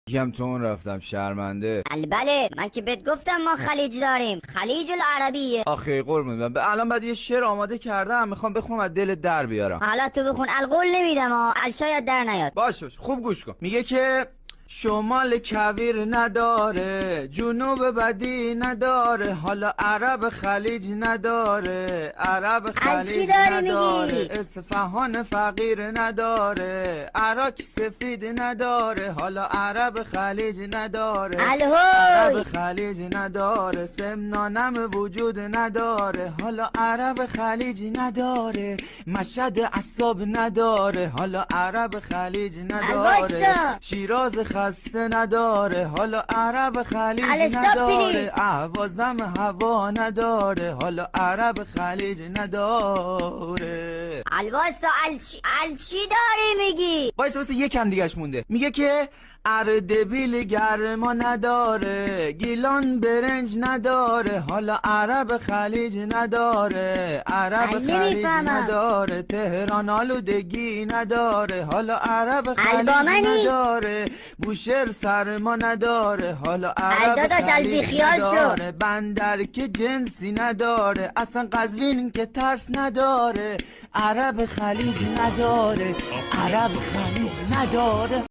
یکم تون رفتم شرمنده. بله من که بهت گفتم ما خلیج داریم، خلیج العربیه. آخه قربون من الان بعد یه شعر آماده کردم میخوام بخونم از دل در بیارم. حالا تو بخون، القول نمیدم ها، شاید در نیاد. باش خوب گوش کن. میگه که شمال کویر نداره، جنوب بدی نداره، حالا عرب خلیج نداره، عرب خلیج نداره، اصفهان فقیر نداره، عراق سفید نداره، حالا عرب خلیج نداره، عرب خلیج نداره، سمنانم وجود نداره، حالا عرب خلیج نداره، مشهد عصاب نداره، حالا عرب خلیج نداره، شیراز خسته نداره، حالا عرب خلیج نداره، اهوازم هوا نداره، حالا عرب خلیج نداره. الواسا چی داری میگی؟ وایس یکم دیگهش مونده. میگه که اردبیل گرما نداره، گیلان برنج نداره، حالا عرب خلیج نداره، عرب خلیج نداره، تهران آلودگی نداره، حالا عرب خلیج نداره، بوشهر سرما نداره، حالا عرب خلیج نداره، بندر که جنسی نداره، اصلا قزوین که ترس نداره، عرب خلیج نداره، عرب خلیج نداره.